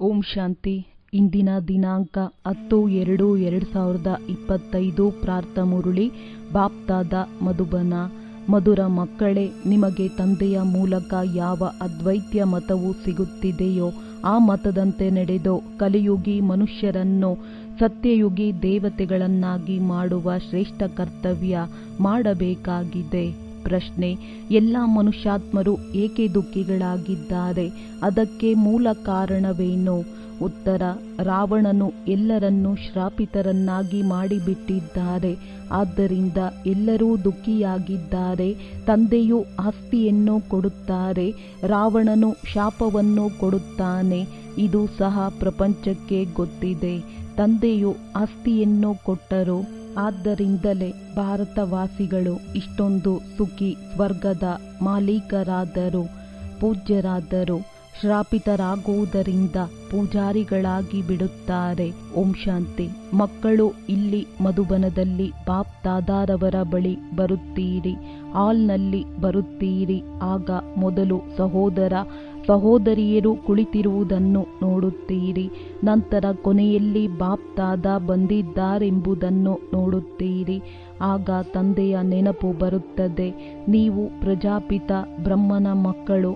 ಓಂ ಶಾಂತಿ. ಇಂದಿನ ದಿನಾಂಕ 10/2/2025. ಪ್ರಾರ್ಥ ಮುರುಳಿ ಬಾಪ್ತಾದ ಮಧುಬನ. ಮಧುರ ಮಕ್ಕಳೇ, ನಿಮಗೆ ತಂದೆಯ ಮೂಲಕ ಯಾವ ಅದ್ವೈತ್ಯ ಮತವು ಸಿಗುತ್ತಿದೆಯೋ ಆ ಮತದಂತೆ ನಡೆದು ಕಲಿಯುಗಿ ಮನುಷ್ಯರನ್ನು ಸತ್ಯಯುಗಿ ದೇವತೆಗಳನ್ನಾಗಿ ಮಾಡುವ ಶ್ರೇಷ್ಠ ಕರ್ತವ್ಯ ಮಾಡಬೇಕಾಗಿದೆ. ಪ್ರಶ್ನೆ: ಎಲ್ಲ ಮನುಷ್ಯಾತ್ಮರು ಏಕೆ ದುಃಖಿಗಳಾಗಿದ್ದಾರೆ? ಅದಕ್ಕೆ ಮೂಲ ಕಾರಣವೇನು? ಉತ್ತರ: ರಾವಣನು ಎಲ್ಲರನ್ನೂ ಶ್ರಾಪಿತರನ್ನಾಗಿ ಮಾಡಿಬಿಟ್ಟಿದ್ದಾರೆ. ಆದ್ದರಿಂದ ಎಲ್ಲರೂ ದುಃಖಿಯಾಗಿದ್ದಾರೆ. ತಂದೆಯು ಆಸ್ತಿಯನ್ನು ಕೊಡುತ್ತಾರೆ, ರಾವಣನು ಶಾಪವನ್ನು ಕೊಡುತ್ತಾನೆ. ಇದು ಸಹ ಪ್ರಪಂಚಕ್ಕೆ ಗೊತ್ತಿದೆ. ತಂದೆಯು ಆಸ್ತಿಯನ್ನು ಕೊಟ್ಟರು, ಆದ್ದರಿಂದಲೇ ಭಾರತವಾಸಿಗಳು ಇಷ್ಟೊಂದು ಸುಖಿ, ಸ್ವರ್ಗದ ಮಾಲೀಕರಾದರು, ಪೂಜ್ಯರಾದರು. ಶ್ರಾಪಿತರಾಗುವುದರಿಂದ ಪೂಜಾರಿಗಳಾಗಿ ಬಿಡುತ್ತಾರೆ. ಓಂ ಶಾಂತಿ. ಮಕ್ಕಳು ಇಲ್ಲಿ ಮಧುಬನದಲ್ಲಿ ಬಾಪ್ ದಾದಾರವರ ಬಳಿ ಬರುತ್ತೀರಿ, ಹಾಲ್ನಲ್ಲಿ ಬರುತ್ತೀರಿ. ಆಗ ಮೊದಲು ಸಹೋದರ ಸಹೋದರಿಯರು ಕುಳಿತಿರುವುದನ್ನು ನೋಡುತ್ತೀರಿ. ನಂತರ ಕೊನೆಯಲ್ಲಿ ಬಾಪ್ ದಾದಾ ಬಂದಿದ್ದಾರೆಂಬುದನ್ನು ನೋಡುತ್ತೀರಿ. ಆಗ ತಂದೆಯ ನೆನಪು ಬರುತ್ತದೆ. ನೀವು ಪ್ರಜಾಪಿತ ಬ್ರಹ್ಮನ ಮಕ್ಕಳು,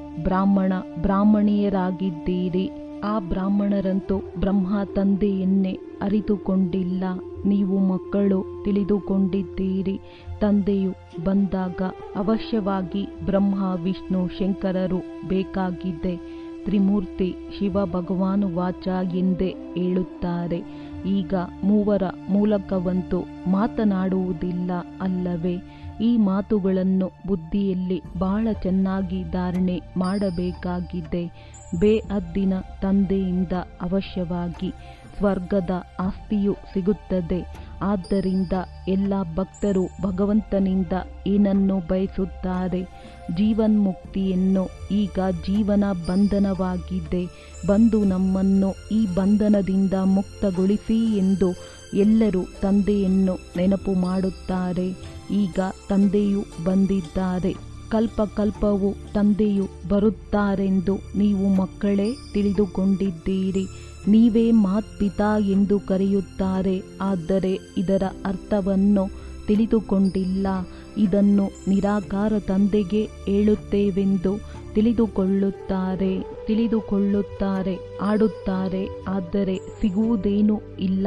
ಬ್ರಾಹ್ಮಣಿಯರಾಗಿದ್ದೀರಿ. ಆ ಬ್ರಾಹ್ಮಣರಂತೂ ಬ್ರಹ್ಮ ತಂದೆಯನ್ನೇ ಅರಿತುಕೊಂಡಿಲ್ಲ. ನೀವು ಮಕ್ಕಳು ತಿಳಿದುಕೊಂಡಿದ್ದೀರಿ. ತಂದೆಯು ಬಂದಾಗ ಅವಶ್ಯವಾಗಿ ಬ್ರಹ್ಮ, ವಿಷ್ಣು, ಶಂಕರರು ಬೇಕಾಗಿದೆ. ತ್ರಿಮೂರ್ತಿ ಶಿವ ಭಗವಾನು ವಾಚ ಎಂದೇ ಹೇಳುತ್ತಾರೆ. ಈಗ ಮೂವರ ಮೂಲಕವಂತೂ ಮಾತನಾಡುವುದಿಲ್ಲ ಅಲ್ಲವೇ? ಈ ಮಾತುಗಳನ್ನು ಬುದ್ಧಿಯಲ್ಲಿ ಬಹಳ ಚೆನ್ನಾಗಿ ಧಾರಣೆ ಮಾಡಬೇಕಾಗಿದೆ. ಬೇಹದ್ದಿನ ತಂದೆಯಿಂದ ಅವಶ್ಯವಾಗಿ ಸ್ವರ್ಗದ ಆಸ್ತಿಯು ಸಿಗುತ್ತದೆ. ಆದ್ದರಿಂದ ಎಲ್ಲ ಭಕ್ತರು ಭಗವಂತನಿಂದ ಏನನ್ನು ಬಯಸುತ್ತಾರೆ? ಜೀವನ್ಮುಕ್ತಿಯನ್ನು. ಈಗ ಜೀವನ ಬಂಧನವಾಗಿದೆ. ಬಂದು ನಮ್ಮನ್ನು ಈ ಬಂಧನದಿಂದ ಮುಕ್ತಗೊಳಿಸಿ ಎಂದು ಎಲ್ಲರೂ ತಂದೆಯನ್ನು ನೆನಪು ಮಾಡುತ್ತಾರೆ. ಈಗ ತಂದೆಯು ಬಂದಿದ್ದಾರೆ. ಕಲ್ಪಕಲ್ಪವೂ ತಂದೆಯು ಬರುತ್ತಾರೆಂದು ನೀವು ಮಕ್ಕಳೇ ತಿಳಿದುಕೊಂಡಿದ್ದೀರಿ. ನೀವೇ ಮಾತ್ಪಿತಾ ಎಂದು ಕರೆಯುತ್ತಾರೆ, ಆದರೆ ಇದರ ಅರ್ಥವನ್ನು ತಿಳಿದುಕೊಂಡಿಲ್ಲ. ಇದನ್ನು ನಿರಾಕಾರ ತಂದೆಗೆ ಹೇಳುತ್ತೇವೆಂದು ತಿಳಿದುಕೊಳ್ಳುತ್ತಾರೆ, ಆಡುತ್ತಾರೆ, ಆದರೆ ಸಿಗುವುದೇನೂ ಇಲ್ಲ.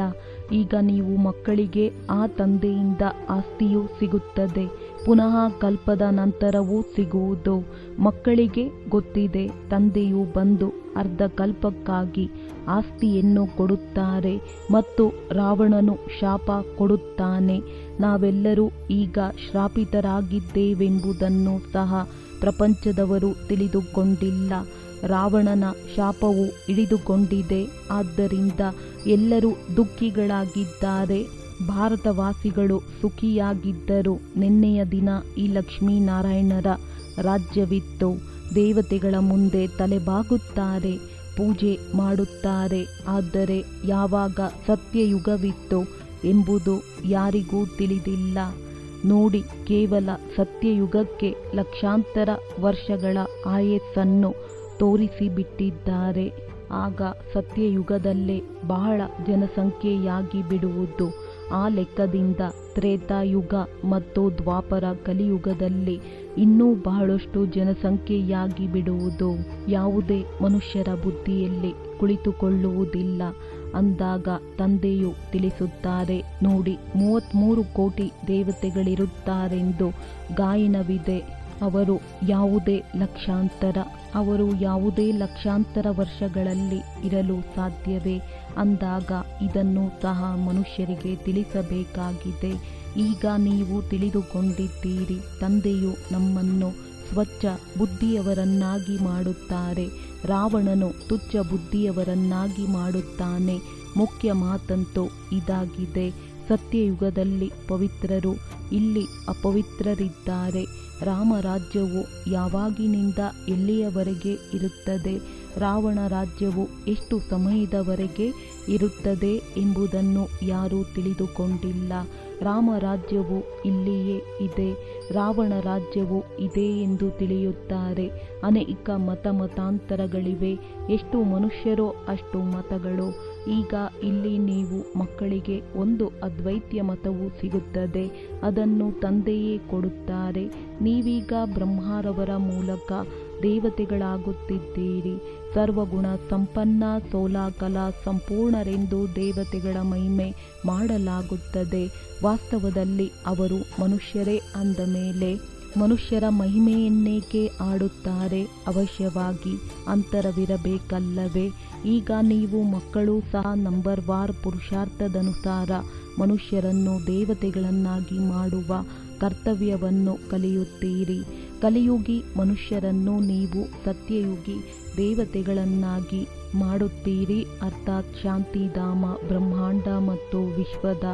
ಈಗ ನೀವು ಮಕ್ಕಳಿಗೆ ಆ ತಂದೆಯಿಂದ ಆಸ್ತಿಯೂ ಸಿಗುತ್ತದೆ, ಪುನಃ ಕಲ್ಪದ ನಂತರವೂ ಸಿಗುವುದು. ಮಕ್ಕಳಿಗೆ ಗೊತ್ತಿದೆ, ತಂದೆಯು ಬಂದು ಅರ್ಧ ಕಲ್ಪಕ್ಕಾಗಿ ಆಸ್ತಿಯನ್ನು ಕೊಡುತ್ತಾರೆ ಮತ್ತು ರಾವಣನು ಶಾಪ ಕೊಡುತ್ತಾನೆ. ನಾವೆಲ್ಲರೂ ಈಗ ಶ್ರಾಪಿತರಾಗಿದ್ದೇವೆಂಬುದನ್ನು ಸಹ ಪ್ರಪಂಚದವರು ತಿಳಿದುಕೊಂಡಿಲ್ಲ. ರಾವಣನ ಶಾಪವು ಹಿಡಿದುಕೊಂಡಿದೆ. ಆದ್ದರಿಂದ ಎಲ್ಲರೂ ದುಃಖಿಗಳಾಗಿದ್ದಾರೆ. ಭಾರತವಾಸಿಗಳು ಸುಖಿಯಾಗಿದ್ದರು. ನಿನ್ನೆಯ ದಿನ ಈ ಲಕ್ಷ್ಮೀನಾರಾಯಣರ ರಾಜ್ಯವಿತ್ತು. ದೇವತೆಗಳ ಮುಂದೆ ತಲೆಬಾಗುತ್ತಾರೆ, ಪೂಜೆ ಮಾಡುತ್ತಾರೆ. ಆದರೆ ಯಾವಾಗ ಸತ್ಯಯುಗವಿತ್ತು ಎಂಬುದು ಯಾರಿಗೂ ತಿಳಿದಿಲ್ಲ. ನೋಡಿ, ಕೇವಲ ಸತ್ಯಯುಗಕ್ಕೆ ಲಕ್ಷಾಂತರ ವರ್ಷಗಳ ಆಯಸ್ಸನ್ನು ತೋರಿಸಿಬಿಟ್ಟಿದ್ದಾರೆ. ಆಗ ಸತ್ಯಯುಗದಲ್ಲೇ ಬಹಳ ಜನಸಂಖ್ಯೆಯಾಗಿ ಬಿಡುವುದು. ಆ ಲೆಕ್ಕದಿಂದ ತ್ರೇತಾಯುಗ ಮತ್ತು ದ್ವಾಪರ ಕಲಿಯುಗದಲ್ಲಿ ಇನ್ನೂ ಬಹಳಷ್ಟು ಜನಸಂಖ್ಯೆಯಾಗಿ ಬಿಡುವುದು. ಯಾವುದೇ ಮನುಷ್ಯರ ಬುದ್ಧಿಯಲ್ಲಿ ಕುಳಿತುಕೊಳ್ಳುವುದಿಲ್ಲ. ಅಂದಾಗ ತಂದೆಯು ತಿಳಿಸುತ್ತಾರೆ, ನೋಡಿ, 33 ಕೋಟಿ ದೇವತೆಗಳಿರುತ್ತಾರೆಂದು ಗಾಯನವಿದೆ. ಅವರು ಯಾವುದೇ ಲಕ್ಷಾಂತರ ವರ್ಷಗಳಲ್ಲಿ ಇರಲು ಸಾಧ್ಯವೇ? ಅಂದಾಗ ಇದನ್ನು ಸಹ ಮನುಷ್ಯರಿಗೆ ತಿಳಿಸಬೇಕಾಗಿದೆ. ಈಗ ನೀವು ತಿಳಿದುಕೊಂಡಿದ್ದೀರಿ. ತಂದೆಯು ನಮ್ಮನ್ನು ಸ್ವಚ್ಛ ಬುದ್ಧಿಯವರನ್ನಾಗಿ ಮಾಡುತ್ತಾರೆ, ರಾವಣನು ತುಚ್ಛ ಬುದ್ಧಿಯವರನ್ನಾಗಿ ಮಾಡುತ್ತಾನೆ. ಮುಖ್ಯ ಮಾತಂತೂ ಇದಾಗಿದೆ. ಸತ್ಯಯುಗದಲ್ಲಿ ಪವಿತ್ರರು, ಇಲ್ಲಿ ಅಪವಿತ್ರರಿದ್ದಾರೆ. ರಾಮರಾಜ್ಯವು ಯಾವಾಗಿನಿಂದ ಎಲ್ಲಿಯವರೆಗೆ ಇರುತ್ತದೆ? ರಾವಣ ರಾಜ್ಯವು ಎಷ್ಟು ಸಮಯದವರೆಗೆ ಇರುತ್ತದೆ ಎಂಬುದನ್ನು ಯಾರೂ ತಿಳಿದುಕೊಂಡಿಲ್ಲ. ರಾಮರಾಜ್ಯವು ಇಲ್ಲಿಯೇ ಇದೆ, ರಾವಣ ರಾಜ್ಯವು ಇದೆ ಎಂದು ತಿಳಿಯುತ್ತಾರೆ. ಅನೇಕ ಮತಾಂತರಗಳಿವೆ. ಎಷ್ಟು ಮನುಷ್ಯರೋ ಅಷ್ಟು ಮತಗಳು. ಈಗ ಇಲ್ಲಿ ನೀವು ಮಕ್ಕಳಿಗೆ ಒಂದು ಅದ್ವೈತ್ಯ ಮತವು ಸಿಗುತ್ತದೆ. ಅದನ್ನು ತಂದೆಯೇ ಕೊಡುತ್ತಾರೆ. ನೀವೀಗ ಬ್ರಹ್ಮರವರ ಮೂಲಕ ದೇವತೆಗಳಾಗುತ್ತಿದ್ದೀರಿ. ಸರ್ವಗುಣ ಸಂಪನ್ನ ಸೋಲಾಕಲ ಸಂಪೂರ್ಣರೆಂದು ದೇವತೆಗಳ ಮಹಿಮೆ ಮಾಡಲಾಗುತ್ತದೆ. ವಾಸ್ತವದಲ್ಲಿ ಅವರು ಮನುಷ್ಯರೇ ಅಂದ ಮೇಲೆ ಮನುಷ್ಯರ ಮಹಿಮೆಯನ್ನೇಕೆ ಆಡುತ್ತಾರೆ? ಅವಶ್ಯವಾಗಿ ಅಂತರವಿರಬೇಕಲ್ಲವೇ? ಈಗ ನೀವು ಮಕ್ಕಳು ಸಹ ನಂಬರ್ವಾರ್ ಪುರುಷಾರ್ಥದನುಸಾರ ಮನುಷ್ಯರನ್ನು ದೇವತೆಗಳನ್ನಾಗಿ ಮಾಡುವ ಕರ್ತವ್ಯವನ್ನು ಕಲಿಯುತ್ತೀರಿ. ಕಲಿಯುಗಿ ಮನುಷ್ಯರನ್ನು ನೀವು ಸತ್ಯಯುಗಿ ದೇವತೆಗಳನ್ನಾಗಿ ಮಾಡುತ್ತೀರಿ. ಅರ್ಥಾತ್ ಶಾಂತಿಧಾಮ, ಬ್ರಹ್ಮಾಂಡ ಮತ್ತು ವಿಶ್ವದ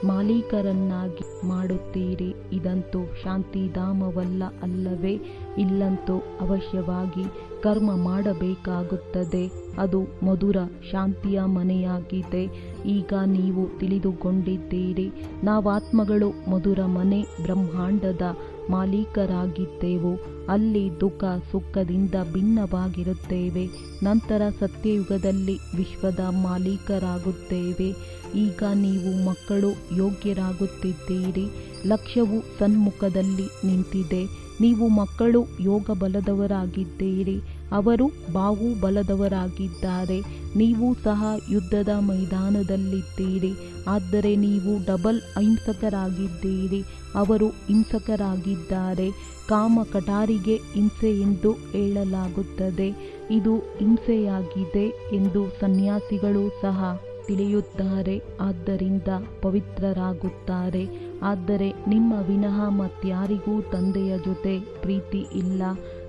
ಮಾಲೀಕರನ್ನಾಗಿ ಮಾಡುತ್ತೀರಿ. ಇದಂತೂ ಶಾಂತಿಧಾಮವಲ್ಲ ಅಲ್ಲವೇ? ಇಲ್ಲಂತೂ ಅವಶ್ಯವಾಗಿ ಕರ್ಮ ಮಾಡಬೇಕಾಗುತ್ತದೆ. ಅದು ಮಧುರ ಶಾಂತಿಯ ಮನೆಯಾಗಿದೆ. ಈಗ ನೀವು ತಿಳಿದುಕೊಂಡಿದ್ದೀರಿ. ನಾವಾತ್ಮಗಳು ಮಧುರ ಮನೆ ಬ್ರಹ್ಮಾಂಡದ ಮಾಲೀಕರಾಗಿದ್ದೆವು. ಅಲ್ಲಿ ದುಃಖ ಸುಖದಿಂದ ಭಿನ್ನವಾಗಿರುತ್ತೇವೆ. ನಂತರ ಸತ್ಯಯುಗದಲ್ಲಿ ವಿಶ್ವದ ಮಾಲೀಕರಾಗುತ್ತೇವೆ. ಈಗ ನೀವು ಮಕ್ಕಳು ಯೋಗ್ಯರಾಗುತ್ತಿದ್ದೀರಿ. ಲಕ್ಷ್ಯವು ಸನ್ಮುಖದಲ್ಲಿ ನಿಂತಿದೆ. ನೀವು ಮಕ್ಕಳು ಯೋಗ ಬಲದವರಾಗಿದ್ದೀರಿ. ಅವರು ಬಾಹುಬಲದವರಾಗಿದ್ದಾರೆ. ನೀವು ಸಹ ಯುದ್ಧದ ಮೈದಾನದಲ್ಲಿದ್ದೀರಿ. ಆದರೆ ನೀವು ಡಬಲ್ ಅಹಿಂಸಕರಾಗಿದ್ದೀರಿ. ಅವರು ಹಿಂಸಕರಾಗಿದ್ದಾರೆ. ಕಾಮ ಕಟಾರಿಗೆ ಹಿಂಸೆ ಎಂದು ಹೇಳಲಾಗುತ್ತದೆ. ಇದು ಹಿಂಸೆಯಾಗಿದೆ ಎಂದು ಸನ್ಯಾಸಿಗಳು ಸಹ ತಿಳಿಯುತ್ತಾರೆ. ಆದ್ದರಿಂದ ಪವಿತ್ರರಾಗುತ್ತಾರೆ. ಆದರೆ ನಿಮ್ಮ ವಿನಃ ಮತ್ಯಾರಿಗೂ ತಂದೆಯ ಜೊತೆ ಪ್ರೀತಿ ಇಲ್ಲ.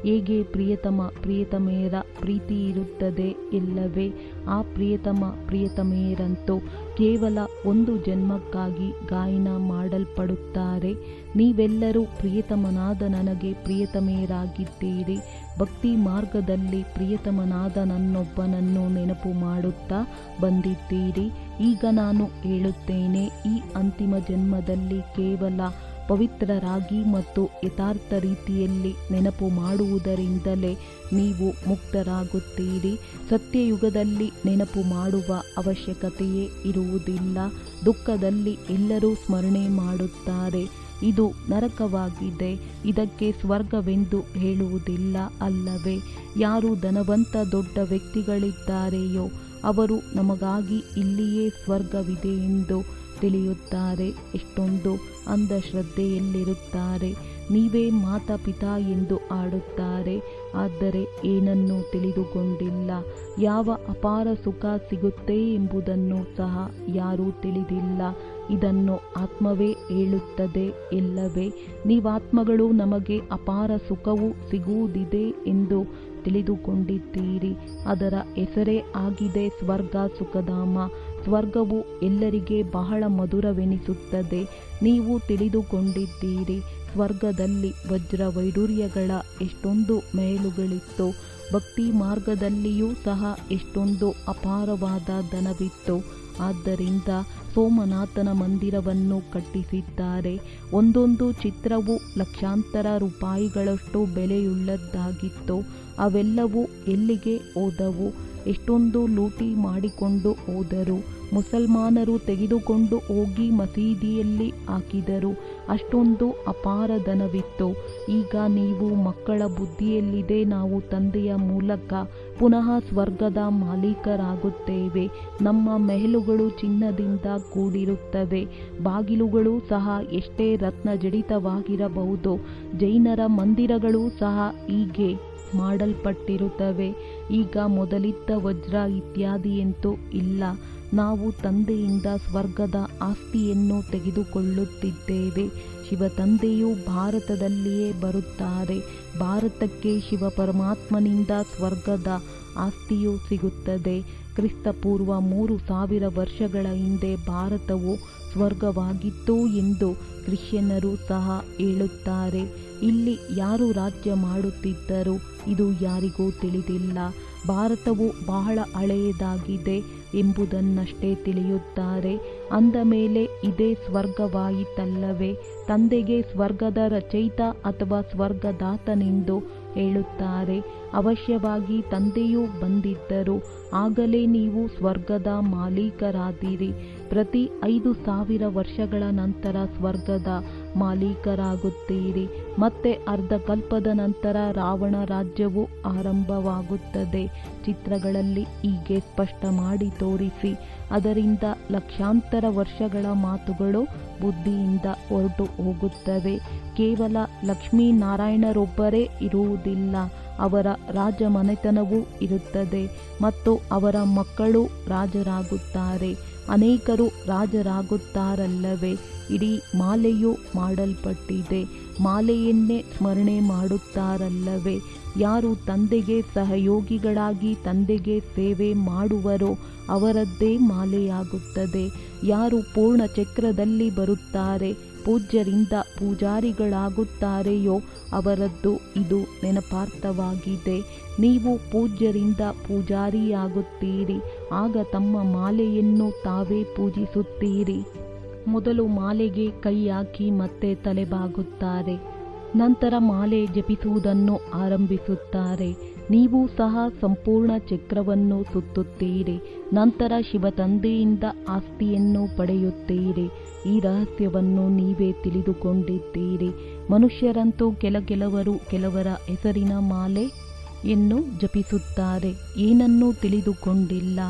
ಹೇಗೆ ಪ್ರಿಯತಮ ಪ್ರಿಯತಮೆಯರ ಪ್ರೀತಿ ಇರುತ್ತದೆ ಇಲ್ಲವೇ? ಆ ಪ್ರಿಯತಮ ಪ್ರಿಯತಮೆಯರಂತೂ ಕೇವಲ ಒಂದು ಜನ್ಮಕ್ಕಾಗಿ ಗಾಯನ ಮಾಡಲ್ಪಡುತ್ತಾರೆ. ನೀವೆಲ್ಲರೂ ಪ್ರಿಯತಮನಾದ ನನಗೆ ಪ್ರಿಯತಮೆಯರಾಗಿದ್ದೀರಿ. ಭಕ್ತಿ ಮಾರ್ಗದಲ್ಲಿ ಪ್ರಿಯತಮನಾದ ನನ್ನೊಬ್ಬನನ್ನು ನೆನಪು ಮಾಡುತ್ತಾ ಬಂದಿದ್ದೀರಿ. ಈಗ ನಾನು ಹೇಳುತ್ತೇನೆ, ಈ ಅಂತಿಮ ಜನ್ಮದಲ್ಲಿ ಕೇವಲ ಪವಿತ್ರರಾಗಿ ಮತ್ತು ಯಥಾರ್ಥ ರೀತಿಯಲ್ಲಿ ನೆನಪು ಮಾಡುವುದರಿಂದಲೇ ನೀವು ಮುಕ್ತರಾಗುತ್ತೀರಿ. ಸತ್ಯಯುಗದಲ್ಲಿ ನೆನಪು ಮಾಡುವ ಅವಶ್ಯಕತೆಯೇ ಇರುವುದಿಲ್ಲ. ದುಃಖದಲ್ಲಿ ಎಲ್ಲರೂ ಸ್ಮರಣೆ ಮಾಡುತ್ತಾರೆ. ಇದು ನರಕವಾಗಿದೆ. ಇದಕ್ಕೆ ಸ್ವರ್ಗವೆಂದು ಹೇಳುವುದಿಲ್ಲ ಅಲ್ಲವೇ? ಯಾರು ಧನವಂತ ದೊಡ್ಡ ವ್ಯಕ್ತಿಗಳಿದ್ದಾರೆಯೋ ಅವರು ನಮಗಾಗಿ ಇಲ್ಲಿಯೇ ಸ್ವರ್ಗವಿದೆ ಎಂದು ತಿಳಿಯುತ್ತಾರೆ. ಎಷ್ಟೊಂದು ಅಂಧಶ್ರದ್ಧೆಯಲ್ಲಿರುತ್ತಾರೆ. ನೀವೇ ಮಾತಾಪಿತಾ ಎಂದು ಆಡುತ್ತಾರೆ. ಆದರೆ ಏನನ್ನೂ ತಿಳಿದುಕೊಂಡಿಲ್ಲ. ಯಾವ ಅಪಾರ ಸುಖ ಸಿಗುತ್ತೆ ಎಂಬುದನ್ನು ಸಹ ಯಾರೂ ತಿಳಿದಿಲ್ಲ. ಇದನ್ನು ಆತ್ಮವೇ ಹೇಳುತ್ತದೆ ಎಲ್ಲವೇ? ನೀವಾತ್ಮಗಳು ನಮಗೆ ಅಪಾರ ಸುಖವು ಸಿಗುವುದಿದೆ ಎಂದು ತಿಳಿದುಕೊಂಡಿದ್ದೀರಿ. ಅದರ ಹೆಸರೇ ಆಗಿದೆ ಸ್ವರ್ಗ, ಸುಖಧಾಮ. ಸ್ವರ್ಗವು ಎಲ್ಲರಿಗೆ ಬಹಳ ಮಧುರವೆನಿಸುತ್ತದೆ. ನೀವು ತಿಳಿದುಕೊಂಡಿದ್ದೀರಿ. ಸ್ವರ್ಗದಲ್ಲಿ ವಜ್ರ ವೈಡೂರ್ಯಗಳ ಎಷ್ಟೊಂದು ಮಹಲುಗಳಿತ್ತು. ಭಕ್ತಿ ಮಾರ್ಗದಲ್ಲಿಯೂ ಸಹ ಎಷ್ಟೊಂದು ಅಪಾರವಾದ ಧನವಿತ್ತು. ಆದ್ದರಿಂದ ಸೋಮನಾಥನ ಮಂದಿರವನ್ನು ಕಟ್ಟಿಸಿದ್ದಾರೆ. ಒಂದೊಂದು ಚಿತ್ರವು ಲಕ್ಷಾಂತರ ರೂಪಾಯಿಗಳಷ್ಟು ಬೆಲೆಯುಳ್ಳದ್ದಾಗಿತ್ತು. ಅವೆಲ್ಲವೂ ಎಲ್ಲಿಗೆ ಹೋದವು? ಎಷ್ಟೊಂದು ಲೂಟಿ ಮಾಡಿಕೊಂಡು ಹೋದರು. ಮುಸಲ್ಮಾನರು ತೆಗೆದುಕೊಂಡು ಹೋಗಿ ಮಸೀದಿಯಲ್ಲಿ ಹಾಕಿದರು. ಅಷ್ಟೊಂದು ಅಪಾರ ಧನವಿತ್ತು. ಈಗ ನೀವು ಮಕ್ಕಳ ಬುದ್ಧಿಯಲ್ಲಿದೆ, ನಾವು ತಂದೆಯ ಮೂಲಕ ಪುನಃ ಸ್ವರ್ಗದ ಮಾಲೀಕರಾಗುತ್ತೇವೆ. ನಮ್ಮ ಮೆಹಲುಗಳು ಚಿನ್ನದಿಂದ ಕೂಡಿರುತ್ತವೆ. ಬಾಗಿಲುಗಳು ಸಹ ಎಷ್ಟೇ ರತ್ನಜಡಿತವಾಗಿರಬಹುದು. ಜೈನರ ಮಂದಿರಗಳು ಸಹ ಹೀಗೆ ಮಾಡಲ್ಪಟ್ಟಿರುತ್ತವೆ. ಈಗ ಮೊದಲಿದ್ದ ವಜ್ರ ಇತ್ಯಾದಿಯಂತೂ ಇಲ್ಲ. ನಾವು ತಂದೆಯಿಂದ ಸ್ವರ್ಗದ ಆಸ್ತಿಯನ್ನು ತೆಗೆದುಕೊಳ್ಳುತ್ತಿದ್ದೇವೆ. ಶಿವ ತಂದೆಯು ಭಾರತದಲ್ಲಿಯೇ ಬರುತ್ತಾರೆ. ಭಾರತಕ್ಕೆ ಶಿವ ಪರಮಾತ್ಮನಿಂದ ಸ್ವರ್ಗದ ಆಸ್ತಿಯು ಸಿಗುತ್ತದೆ. ಕ್ರಿಸ್ತಪೂರ್ವ 3000 ವರ್ಷಗಳ ಹಿಂದೆ ಭಾರತವು ಸ್ವರ್ಗವಾಗಿತ್ತು ಎಂದು ಕ್ರಿಶ್ಚಿಯನ್ನರು ಸಹ ಹೇಳುತ್ತಾರೆ. ಇಲ್ಲಿ ಯಾರು ರಾಜ್ಯ ಮಾಡುತ್ತಿದ್ದರು ಇದು ಯಾರಿಗೂ ತಿಳಿದಿಲ್ಲ. ಭಾರತವು ಬಹಳ ಹಳೆಯದಾಗಿದೆ ಎಂಬುದನ್ನಷ್ಟೇ ತಿಳಿಯುತ್ತಾರೆ. ಅಂದ ಮೇಲೆ ಇದೇ ಸ್ವರ್ಗವಾಯಿತಲ್ಲವೇ? ತಂದೆಗೆ ಸ್ವರ್ಗದ ರಚಯಿತ ಅಥವಾ ಸ್ವರ್ಗದಾತನೆಂದು ಹೇಳುತ್ತಾರೆ. ಅವಶ್ಯವಾಗಿ ತಂದೆಯೂ ಬಂದಿದ್ದರು, ಆಗಲೇ ನೀವು ಸ್ವರ್ಗದ ಮಾಲೀಕರಾದಿರಿ. ಪ್ರತಿ 5,000 ವರ್ಷಗಳ ನಂತರ ಸ್ವರ್ಗದ ಮಾಲೀಕರಾಗುತ್ತೀರಿ. ಮತ್ತೆ ಅರ್ಧಕಲ್ಪದ ನಂತರ ರಾವಣ ರಾಜ್ಯವು ಆರಂಭವಾಗುತ್ತದೆ. ಚಿತ್ರಗಳಲ್ಲಿ ಹೀಗೆ ಸ್ಪಷ್ಟ ಮಾಡಿ ತೋರಿಸಿ. ಅದರಿಂದ ಲಕ್ಷಾಂತರ ವರ್ಷಗಳ ಮಾತುಗಳು ಬುದ್ಧಿಯಿಂದ ಹೊರಟು ಹೋಗುತ್ತವೆ. ಕೇವಲ ಲಕ್ಷ್ಮೀನಾರಾಯಣರೊಬ್ಬರೇ ಇರುವುದಿಲ್ಲ, ಅವರ ರಾಜಮನೆತನವೂ ಇರುತ್ತದೆ ಮತ್ತು ಅವರ ಮಕ್ಕಳು ರಾಜರಾಗುತ್ತಾರೆ. ಅನೇಕರು ರಾಜರಾಗುತ್ತಾರಲ್ಲವೇ? ಇಡೀ ಮಾಲೆಯು ಮಾಡಲ್ಪಟ್ಟಿದೆ. ಮಾಲೆಯನ್ನೇ ಸ್ಮರಣೆ ಮಾಡುತ್ತಾರಲ್ಲವೇ? ಯಾರು ತಂದೆಗೆ ಸಹಯೋಗಿಗಳಾಗಿ ತಂದೆಗೆ ಸೇವೆ ಮಾಡುವರೋ ಅವರದ್ದೇ ಮಾಲೆಯಾಗುತ್ತದೆ. ಯಾರು ಪೂರ್ಣ ಚಕ್ರದಲ್ಲಿ ಬರುತ್ತಾರೆ, ಪೂಜ್ಯರಿಂದ ಪೂಜಾರಿಗಳಾಗುತ್ತಾರೆಯೋ ಅವರದ್ದು ಇದು ನೆನಪಾರ್ಥವಾಗಿದೆ. ನೀವು ಪೂಜ್ಯರಿಂದ ಪೂಜಾರಿಯಾಗುತ್ತೀರಿ, ಆಗ ತಮ್ಮ ಮಾಲೆಯನ್ನು ತಾವೇ ಪೂಜಿಸುತ್ತೀರಿ. ಮೊದಲು ಮಾಲೆಗೆ ಕೈ ಹಾಕಿ ಮತ್ತೆ ತಲೆಬಾಗುತ್ತಾರೆ, ನಂತರ ಮಾಲೆ ಜಪಿಸುವುದನ್ನು ಆರಂಭಿಸುತ್ತಾರೆ. ನೀವು ಸಹ ಸಂಪೂರ್ಣ ಚಕ್ರವನ್ನು ಸುತ್ತುತ್ತೀರಿ. ನಂತರ ಶಿವತಂದೆಯಿಂದ ಆಸ್ತಿಯನ್ನು ಪಡೆಯುತ್ತೀರಿ. ಈ ರಹಸ್ಯವನ್ನು ನೀವೇ ತಿಳಿದುಕೊಂಡಿದ್ದೀರಿ. ಮನುಷ್ಯರಂತೂ ಕೆಲವರು ಕೆಲವರ ಹೆಸರಿನ ಮಾಲೆಯನ್ನು ಜಪಿಸುತ್ತಾರೆ, ಏನನ್ನೂ ತಿಳಿದುಕೊಂಡಿಲ್ಲ.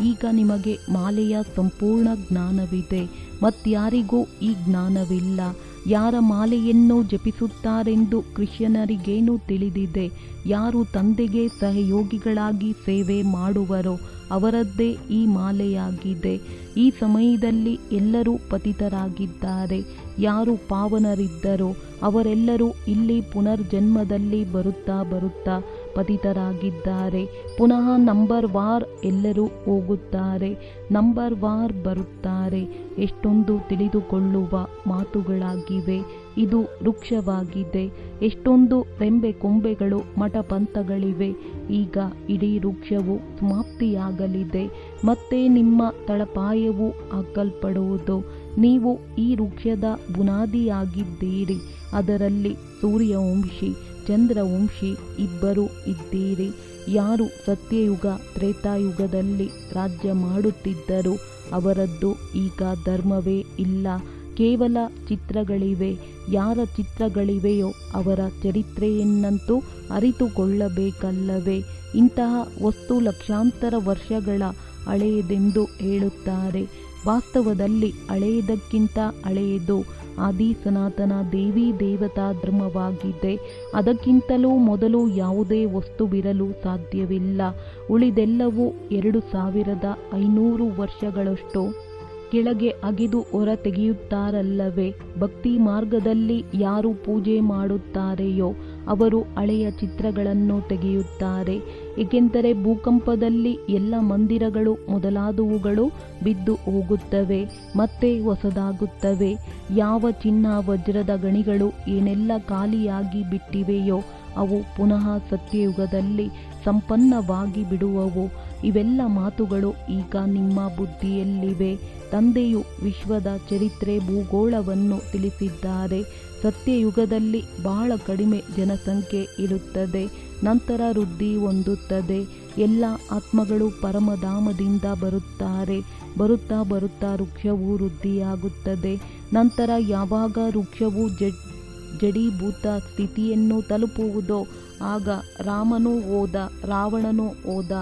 ಈಗ ನಿಮಗೆ ಮಾಲೆಯ ಸಂಪೂರ್ಣ ಜ್ಞಾನವಿದೆ, ಮತ್ಯಾರಿಗೂ ಈ ಜ್ಞಾನವಿಲ್ಲ. ಯಾರ ಮಾಲೆಯನ್ನು ಜಪಿಸುತ್ತಾರೆಂದು ಕೃಷ್ಣರಿಗೇನು ತಿಳಿದಿದೆ? ಯಾರು ತಂದೆಗೆ ಸಹಯೋಗಿಗಳಾಗಿ ಸೇವೆ ಮಾಡುವರೋ ಅವರದ್ದೇ ಈ ಮಾಲೆಯಾಗಿದೆ. ಈ ಸಮಯದಲ್ಲಿ ಎಲ್ಲರೂ ಪತಿತರಾಗಿದ್ದಾರೆ. ಯಾರು ಪಾವನರಿದ್ದರೋ ಅವರೆಲ್ಲರೂ ಇಲ್ಲಿ ಪುನರ್ಜನ್ಮದಲ್ಲಿ ಬರುತ್ತಾ ಪತಿತರಾಗಿದ್ದಾರೆ. ಪುನಃ ನಂಬರ್ ವಾರ್ ಎಲ್ಲರೂ ಹೋಗುತ್ತಾರೆ, ನಂಬರ್ ವಾರ್ ಬರುತ್ತಾರೆ. ಎಷ್ಟೊಂದು ತಿಳಿದುಕೊಳ್ಳುವ ಮಾತುಗಳಾಗಿವೆ. ಇದು ವೃಕ್ಷವಾಗಿದೆ. ಎಷ್ಟೊಂದು ರೆಂಬೆ ಕೊಂಬೆಗಳು ಮಠಪಂಥಗಳಿವೆ. ಈಗ ಇಡೀ ವೃಕ್ಷವು ಸಮಾಪ್ತಿಯಾಗಲಿದೆ. ಮತ್ತೆ ನಿಮ್ಮ ತಳಪಾಯವು ಹಾಕಲ್ಪಡುವುದು. ನೀವು ಈ ವೃಕ್ಷದ ಬುನಾದಿಯಾಗಿದ್ದೀರಿ. ಅದರಲ್ಲಿ ಸೂರ್ಯವಂಶಿ, ಚಂದ್ರವಂಶಿ ಇಬ್ಬರು ಇದ್ದೀರಿ. ಯಾರು ಸತ್ಯಯುಗ ತ್ರೇತಾಯುಗದಲ್ಲಿ ರಾಜ್ಯ ಮಾಡುತ್ತಿದ್ದರು ಅವರದ್ದು ಈಗ ಧರ್ಮವೇ ಇಲ್ಲ, ಕೇವಲ ಚಿತ್ರಗಳಿವೆ. ಯಾರ ಚಿತ್ರಗಳಿವೆಯೋ ಅವರ ಚರಿತ್ರೆಯನ್ನಂತೂ ಅರಿತುಕೊಳ್ಳಬೇಕಲ್ಲವೇ? ಇಂತಹ ವಸ್ತು ಲಕ್ಷಾಂತರ ವರ್ಷಗಳ ಹಳೆಯದೆಂದು ಹೇಳುತ್ತಾರೆ. ವಾಸ್ತವದಲ್ಲಿ ಹಳೆಯದಕ್ಕಿಂತ ಹಳೆಯದು ಆದಿ ಸನಾತನ ದೇವಿ ದೇವತಾ ಧರ್ಮವಾಗಿದೆ. ಅದಕ್ಕಿಂತಲೂ ಮೊದಲು ಯಾವುದೇ ವಸ್ತುವಿರಲು ಸಾಧ್ಯವಿಲ್ಲ. ಉಳಿದೆಲ್ಲವೂ 2500 ವರ್ಷಗಳಷ್ಟು ಕೆಳಗೆ ಅಗೆದು ಹೊರ ತೆಗೆಯುತ್ತಾರಲ್ಲವೇ? ಭಕ್ತಿ ಮಾರ್ಗದಲ್ಲಿ ಯಾರು ಪೂಜೆ ಮಾಡುತ್ತಾರೆಯೋ ಅವರು ಹಳೆಯ ಚಿತ್ರಗಳನ್ನು ತೆಗೆಯುತ್ತಾರೆ. ಏಕೆಂದರೆ ಭೂಕಂಪದಲ್ಲಿ ಎಲ್ಲ ಮಂದಿರಗಳು ಮೊದಲಾದವುಗಳು ಬಿದ್ದು ಹೋಗುತ್ತವೆ, ಮತ್ತೆ ಹೊಸದಾಗುತ್ತವೆ. ಯಾವ ಚಿನ್ನ ವಜ್ರದ ಗಣಿಗಳು ಏನೆಲ್ಲ ಖಾಲಿಯಾಗಿ ಬಿಟ್ಟಿವೆಯೋ ಅವು ಪುನಃ ಸತ್ಯಯುಗದಲ್ಲಿ ಸಂಪನ್ನವಾಗಿ ಬಿಡುವವು. ಇವೆಲ್ಲ ಮಾತುಗಳು ಈಗ ನಿಮ್ಮ ಬುದ್ಧಿಯಲ್ಲಿವೆ. ತಂದೆಯು ವಿಶ್ವದ ಚರಿತ್ರೆ ಭೂಗೋಳವನ್ನು ತಿಳಿಸಿದ್ದಾರೆ. ಸತ್ಯಯುಗದಲ್ಲಿ ಬಹಳ ಕಡಿಮೆ ಜನಸಂಖ್ಯೆ ಇರುತ್ತದೆ, ನಂತರ ವೃದ್ಧಿ ಹೊಂದುತ್ತದೆ. ಎಲ್ಲ ಆತ್ಮಗಳು ಪರಮಧಾಮದಿಂದ ಬರುತ್ತಾರೆ. ಬರುತ್ತಾ ವೃಕ್ಷವು ವೃದ್ಧಿಯಾಗುತ್ತದೆ. ನಂತರ ಯಾವಾಗ ವೃಕ್ಷವು ಜಡೀಭೂತ ಸ್ಥಿತಿಯನ್ನು ತಲುಪುವುದೋ ಆಗ ರಾಮನೂ ಹೋದ, ರಾವಣನೂ ಹೋದ.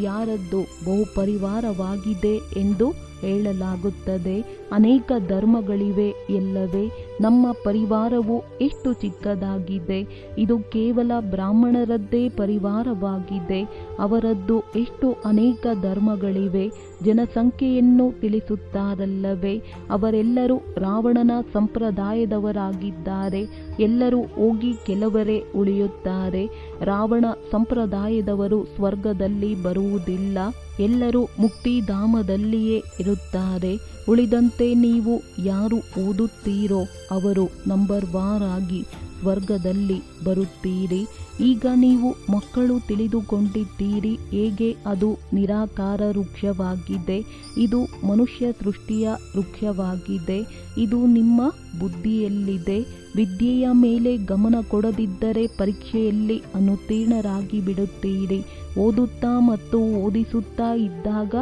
ಯಾರದ್ದು ಬಹುಪರಿವಾರವಾಗಿದೆ ಎಂದು ಹೇಳಲಾಗುತ್ತದೆ. ಅನೇಕ ಧರ್ಮಗಳಿವೆ ಎಲ್ಲವೇ? ನಮ್ಮ ಪರಿವಾರವು ಎಷ್ಟು ಚಿಕ್ಕದಾಗಿದೆ. ಇದು ಕೇವಲ ಬ್ರಾಹ್ಮಣರದ್ದೇ ಪರಿವಾರವಾಗಿದೆ. ಅವರದ್ದು ಎಷ್ಟು ಅನೇಕ ಧರ್ಮಗಳಿವೆ. ಜನಸಂಖ್ಯೆಯನ್ನು ತಿಳಿಸುತ್ತಾರಲ್ಲವೇ? ಅವರೆಲ್ಲರೂ ರಾವಣನ ಸಂಪ್ರದಾಯದವರಾಗಿದ್ದಾರೆ. ಎಲ್ಲರೂ ಹೋಗಿ ಕೆಲವರೇ ಉಳಿಯುತ್ತಾರೆ. ರಾವಣ ಸಂಪ್ರದಾಯದವರು ಸ್ವರ್ಗದಲ್ಲಿ ಬರುವುದಿಲ್ಲ. ಎಲ್ಲರೂ ಮುಕ್ತಿಧಾಮದಲ್ಲಿಯೇ ಇರುತ್ತಾರೆ. ಉಳಿದಂತೆ ನೀವು ಯಾರು ಓದುತ್ತೀರೋ ಅವರು ನಂಬರ್ ವಾರ್ ಆಗಿ ಸ್ವರ್ಗದಲ್ಲಿ ಬರುತ್ತೀರಿ. ಈಗ ನೀವು ಮಕ್ಕಳು ತಿಳಿದುಕೊಂಡಿದ್ದೀರಿ ಹೇಗೆ ಅದು ನಿರಾಕಾರ ವೃಕ್ಷವಾಗಿದೆ, ಇದು ಮನುಷ್ಯ ಸೃಷ್ಟಿಯ ವೃಕ್ಷವಾಗಿದೆ. ಇದು ನಿಮ್ಮ ಬುದ್ಧಿಯಲ್ಲಿದೆ. ವಿದ್ಯೆಯ ಮೇಲೆ ಗಮನ ಕೊಡದಿದ್ದರೆ ಪರೀಕ್ಷೆಯಲ್ಲಿ ಅನುತ್ತೀರ್ಣರಾಗಿ ಬಿಡುತ್ತೀರಿ. ಓದುತ್ತಾ ಮತ್ತು ಓದಿಸುತ್ತಾ ಇದ್ದಾಗ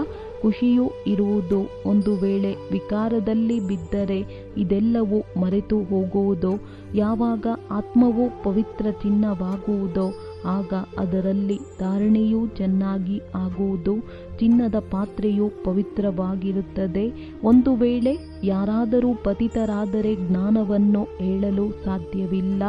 ಖುಷಿಯೂ ಇರುವುದು. ಒಂದು ವೇಳೆ ವಿಕಾರದಲ್ಲಿ ಬಿದ್ದರೆ ಇದೆಲ್ಲವೂ ಮರೆತು ಹೋಗುವುದು. ಯಾವಾಗ ಆತ್ಮವು ಪವಿತ್ರ ಚಿನ್ನವಾಗುವುದೋ ಆಗ ಅದರಲ್ಲಿ ಧಾರಣೆಯೂ ಚೆನ್ನಾಗಿ ಆಗುವುದು. ಚಿನ್ನದ ಪಾತ್ರೆಯು ಪವಿತ್ರವಾಗಿರುತ್ತದೆ. ಒಂದು ವೇಳೆ ಯಾರಾದರೂ ಪತಿತರಾದರೆ ಜ್ಞಾನವನ್ನು ಹೇಳಲು ಸಾಧ್ಯವಿಲ್ಲ.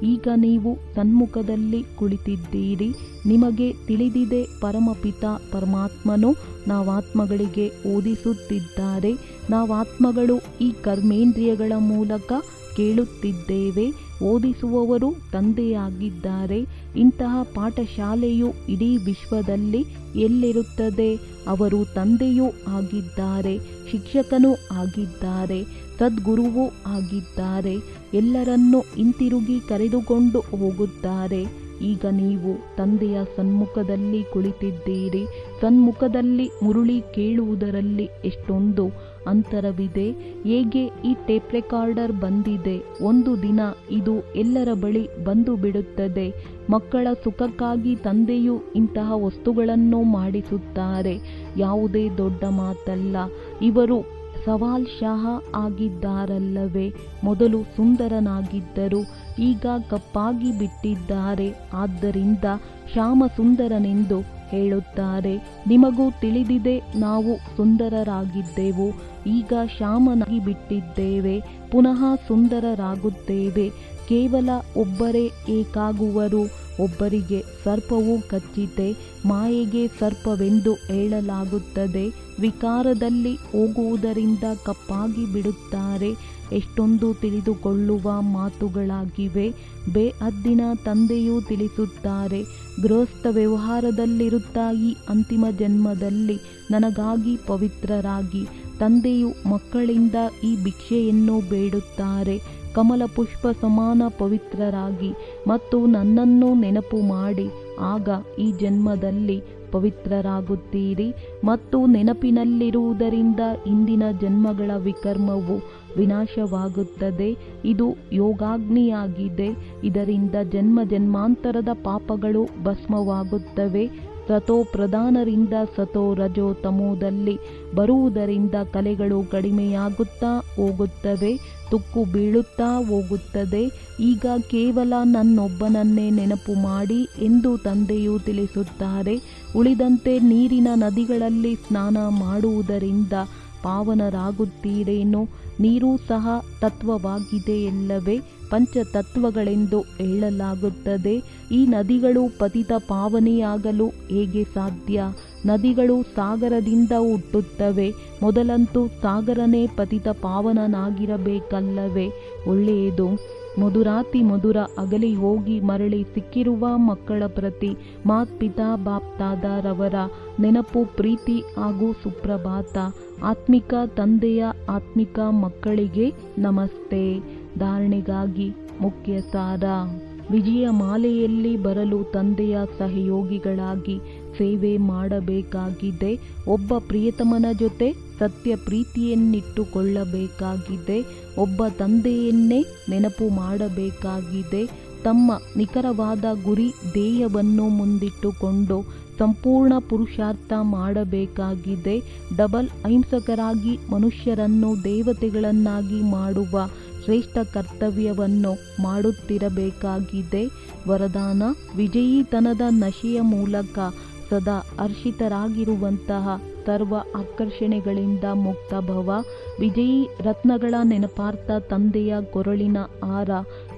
ಈಗ ನೀವು ಸನ್ಮುಖದಲ್ಲಿ ಕುಳಿತಿದ್ದೀರಿ. ನಿಮಗೆ ತಿಳಿದಿದೆ ಪರಮಪಿತ ಪರಮಾತ್ಮನು ನಾವಾತ್ಮಗಳಿಗೆ ಓದಿಸುತ್ತಿದ್ದಾರೆ. ನಾವಾತ್ಮಗಳು ಈ ಕರ್ಮೇಂದ್ರಿಯಗಳ ಮೂಲಕ ಕೇಳುತ್ತಿದ್ದೇವೆ. ಓದಿಸುವವರು ತಂದೆಯಾಗಿದ್ದಾರೆ. ಇಂತಹ ಪಾಠಶಾಲೆಯು ಇಡೀ ವಿಶ್ವದಲ್ಲಿ ಎಲ್ಲಿರುತ್ತದೆ? ಅವರು ತಂದೆಯೂ ಆಗಿದ್ದಾರೆ, ಶಿಕ್ಷಕನೂ ಆಗಿದ್ದಾರೆ, ಸದ್ಗುರುವೂ ಆಗಿದ್ದಾರೆ. ಎಲ್ಲರನ್ನೂ ಹಿಂತಿರುಗಿ ಕರೆದುಕೊಂಡು ಹೋಗುತ್ತಾರೆ. ಈಗ ನೀವು ತಂದೆಯ ಸನ್ಮುಖದಲ್ಲಿ ಕುಳಿತಿದ್ದೀರಿ. ಸನ್ಮುಖದಲ್ಲಿ ಮುರುಳಿ ಕೇಳುವುದರಲ್ಲಿ ಎಷ್ಟೊಂದು ಅಂತರವಿದೆ. ಹೇಗೆ ಈ ಟೇಪ್ ರೆಕಾರ್ಡರ್ ಬಂದಿದೆ, ಒಂದು ದಿನ ಇದು ಎಲ್ಲರ ಬಳಿ ಬಂದು ಬಿಡುತ್ತದೆ. ಮಕ್ಕಳ ಸುಖಕ್ಕಾಗಿ ತಂದೆಯು ಇಂತಹ ವಸ್ತುಗಳನ್ನು ಮಾಡಿಸುತ್ತಾರೆ. ಯಾವುದೇ ದೊಡ್ಡ ಮಾತಲ್ಲ. ಇವರು ಸವಾಲ್ ಶಾಹ ಆಗಿದ್ದಾರಲ್ಲವೇ? ಮೊದಲು ಸುಂದರನಾಗಿದ್ದರು, ಈಗ ಕಪ್ಪಾಗಿ ಬಿಟ್ಟಿದ್ದಾರೆ. ಆದ್ದರಿಂದ ಶ್ಯಾಮ ಸುಂದರನೆಂದು ಹೇಳುತ್ತಾರೆ. ನಿಮಗೂ ತಿಳಿದಿದೆ ನಾವು ಸುಂದರರಾಗಿದ್ದೆವು, ಈಗ ಶ್ಯಾಮನಾಗಿ ಬಿಟ್ಟಿದ್ದೇವೆ, ಪುನಃ ಸುಂದರರಾಗುತ್ತೇವೆ. ಕೇವಲ ಒಬ್ಬರೇ ಏಕಾಗುವರು. ಒಬ್ಬರಿಗೆ ಸರ್ಪವು ಕಚ್ಚಿತೆ, ಮಾಯೆಗೆ ಸರ್ಪವೆಂದು ಹೇಳಲಾಗುತ್ತದೆ. ವಿಕಾರದಲ್ಲಿ ಹೋಗುವುದರಿಂದ ಕಪ್ಪಾಗಿ ಬಿಡುತ್ತಾರೆ. ಎಷ್ಟೊಂದು ತಿಳಿದುಕೊಳ್ಳುವ ಮಾತುಗಳಾಗಿವೆ. ಬೇಹದ್ದಿನ ತಂದೆಯೂ ತಿಳಿಸುತ್ತಾರೆ. ಗೃಹಸ್ಥ ವ್ಯವಹಾರದಲ್ಲಿರುತ್ತಾ ಈ ಅಂತಿಮ ಜನ್ಮದಲ್ಲಿ ನನಗಾಗಿ ಪವಿತ್ರರಾಗಿ. ತಂದೆಯು ಮಕ್ಕಳಿಂದ ಈ ಭಿಕ್ಷೆಯನ್ನು ಬೇಡುತ್ತಾರೆ. ಕಮಲ ಪುಷ್ಪ ಸಮಾನ ಪವಿತ್ರರಾಗಿ ಮತ್ತು ನನ್ನನ್ನು ನೆನಪು ಮಾಡಿ. ಆಗ ಈ ಜನ್ಮದಲ್ಲಿ ಪವಿತ್ರರಾಗುತ್ತೀರಿ ಮತ್ತು ನೆನಪಿನಲ್ಲಿರುವುದರಿಂದ ಇಂದಿನ ಜನ್ಮಗಳ ವಿಕರ್ಮವು ವಿನಾಶವಾಗುತ್ತದೆ. ಇದು ಯೋಗಾಗ್ನಿಯಾಗಿದೆ. ಇದರಿಂದ ಜನ್ಮ ಜನ್ಮಾಂತರದ ಪಾಪಗಳು ಭಸ್ಮವಾಗುತ್ತವೆ. ಸತೋ ಪ್ರಧಾನರಿಂದ ಸತೋ ರಜೋ ತಮೋದಲ್ಲಿ ಬರುವುದರಿಂದ ಕಲೆಗಳು ಕಡಿಮೆಯಾಗುತ್ತಾ ಹೋಗುತ್ತವೆ, ತುಕ್ಕು ಬೀಳುತ್ತಾ ಹೋಗುತ್ತದೆ. ಈಗ ಕೇವಲ ನನ್ನೊಬ್ಬನನ್ನೇ ನೆನಪು ಮಾಡಿ ಎಂದು ತಂದೆಯು ತಿಳಿಸುತ್ತಾರೆ. ಉಳಿದಂತೆ ನೀರಿನ ನದಿಗಳಲ್ಲಿ ಸ್ನಾನ ಮಾಡುವುದರಿಂದ ಪಾವನರಾಗುತ್ತೀರೇನೋ? ನೀರೂ ಸಹ ತತ್ವವಾಗಿದೆಯಲ್ಲವೇ? ಪಂಚತತ್ವಗಳೆಂದು ಹೇಳಲಾಗುತ್ತದೆ. ಈ ನದಿಗಳು ಪತಿತ ಪಾವನೆಯಾಗಲು ಹೇಗೆ ಸಾಧ್ಯ? ನದಿಗಳು ಸಾಗರದಿಂದ ಹುಟ್ಟುತ್ತವೆ. ಮೊದಲಂತೂ ಸಾಗರನೇ ಪತಿತ ಪಾವನನಾಗಿರಬೇಕಲ್ಲವೇ? ಒಳ್ಳೆಯದು. ಮಧುರಾತಿ ಮಧುರ ಅಗಲಿ ಹೋಗಿ ಮರಳಿ ಸಿಕ್ಕಿರುವ ಮಕ್ಕಳ ಪ್ರತಿ ಮಾತ್ಪಿತಾ ಬಾಪ್ತಾದರವರ ನೆನಪು, ಪ್ರೀತಿ ಹಾಗೂ ಸುಪ್ರಭಾತ. ಆತ್ಮಿಕ ತಂದೆಯ ಆತ್ಮಿಕ ಮಕ್ಕಳಿಗೆ ನಮಸ್ತೆ. ಧಾರಣೆಗಾಗಿ ಮುಖ್ಯ ಸಾರ. ವಿಜಯ ಮಾಲೆಯಲ್ಲಿ ಬರಲು ತಂದೆಯ ಸಹಯೋಗಿಗಳಾಗಿ ಸೇವೆ ಮಾಡಬೇಕಾಗಿದೆ. ಒಬ್ಬ ಪ್ರಿಯತಮನ ಜೊತೆ ಸತ್ಯ ಪ್ರೀತಿಯನ್ನಿಟ್ಟುಕೊಳ್ಳಬೇಕಾಗಿದೆ. ಒಬ್ಬ ತಂದೆಯನ್ನೇ ನೆನಪು ಮಾಡಬೇಕಾಗಿದೆ. ತಮ್ಮ ನಿಖರವಾದ ಗುರಿ ಧ್ಯೇಯವನ್ನು ಮುಂದಿಟ್ಟುಕೊಂಡು ಸಂಪೂರ್ಣ ಪುರುಷಾರ್ಥ ಮಾಡಬೇಕಾಗಿದೆ. ಡಬಲ್ ಅಹಿಂಸಕರಾಗಿ ಮನುಷ್ಯರನ್ನು ದೇವತೆಗಳನ್ನಾಗಿ ಮಾಡುವ ಶ್ರೇಷ್ಠ ಕರ್ತವ್ಯವನ್ನು ಮಾಡುತ್ತಿರಬೇಕಾಗಿದೆ. ವರದಾನ: ವಿಜಯೀತನದ ನಶೆಯ ಮೂಲಕ ಸದಾ ಹರ್ಷಿತರಾಗಿರುವಂತಹ ಸರ್ವ ಆಕರ್ಷಣೆಗಳಿಂದ ಮುಕ್ತ ಭವ. ವಿಜಯೀ ರತ್ನಗಳ ನೆನಪಾರ್ಥ ತಂದೆಯ ಕೊರಳಿನ ಹಾರ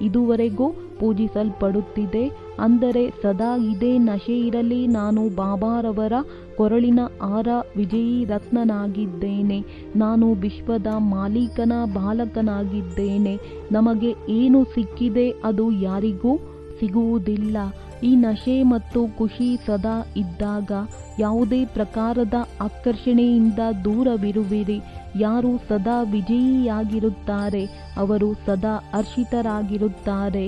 ಇದುವರೆಗೂ ಪೂಜಿಸಲ್ಪಡುತ್ತಿದೆ. ಅಂದರೆ ಸದಾ ಇದೇ ನಶೆ ಇರಲಿ. ನಾನು ಬಾಬಾರವರ ಕೊರಳಿನ ಹಾರ, ವಿಜಯೀ ರತ್ನನಾಗಿದ್ದೇನೆ. ನಾನು ವಿಶ್ವದ ಮಾಲೀಕನ ಬಾಲಕನಾಗಿದ್ದೇನೆ. ನಮಗೆ ಏನು ಸಿಕ್ಕಿದೆ ಅದು ಯಾರಿಗೂ ಸಿಗುವುದಿಲ್ಲ. ಈ ನಶೆ ಮತ್ತು ಖುಷಿ ಸದಾ ಇದ್ದಾಗ ಯಾವುದೇ ಪ್ರಕಾರದ ಆಕರ್ಷಣೆಯಿಂದ ದೂರವಿರುವಿರಿ. ಯಾರು ಸದಾ ವಿಜಯಿಯಾಗಿರುತ್ತಾರೆ ಅವರು ಸದಾ ಹರ್ಷಿತರಾಗಿರುತ್ತಾರೆ.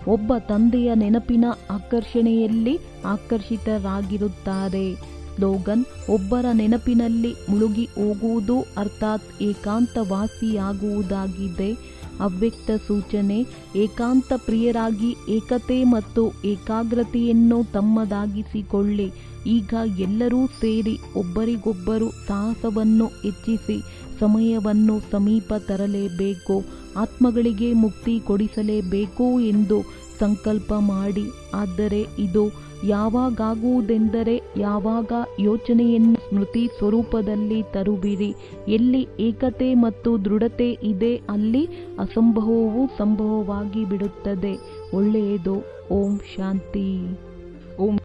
ಒಬ್ಬ ತಂದೆಯ ನೆನಪಿನ ಆಕರ್ಷಣೆಯಲ್ಲಿ ಆಕರ್ಷಿತರಾಗಿರುತ್ತಾರೆ. ಸ್ಲೋಗನ್: ಒಬ್ಬರ ನೆನಪಿನಲ್ಲಿ ಮುಳುಗಿ ಹೋಗುವುದು ಅರ್ಥಾತ್ ಏಕಾಂತವಾಸಿಯಾಗುವುದಾಗಿದೆ. ಅವ್ಯಕ್ತ ಸೂಚನೆ: ಏಕಾಂತ ಪ್ರಿಯರಾಗಿ ಏಕತೆ ಮತ್ತು ಏಕಾಗ್ರತೆಯನ್ನು ತಮ್ಮದಾಗಿಸಿಕೊಳ್ಳಿ. ಈಗ ಎಲ್ಲರೂ ಸೇರಿ ಒಬ್ಬರಿಗೊಬ್ಬರು ಸಾಹಸವನ್ನು ಹೆಚ್ಚಿಸಿ ಸಮಯವನ್ನು ಸಮೀಪ ತರಲೇಬೇಕು. ಆತ್ಮಗಳಿಗೆ ಮುಕ್ತಿ ಕೊಡಿಸಲೇಬೇಕು ಎಂದು ಸಂಕಲ್ಪ ಮಾಡಿ. ಆದರೆ ಇದು ಯಾವಾಗಾಗುವುದೆಂದರೆ ಯಾವಾಗ ಯೋಚನೆಯನ್ನು ಸ್ಮೃತಿ ಸ್ವರೂಪದಲ್ಲಿ ತರುವಿರಿ. ಎಲ್ಲಿ ಏಕತೆ ಮತ್ತು ದೃಢತೆ ಇದೆ ಅಲ್ಲಿ ಅಸಂಭವವು ಸಂಭವವಾಗಿ ಬಿಡುತ್ತದೆ. ಒಳ್ಳೆಯದು. ಓಂ ಶಾಂತಿ. ಓಂ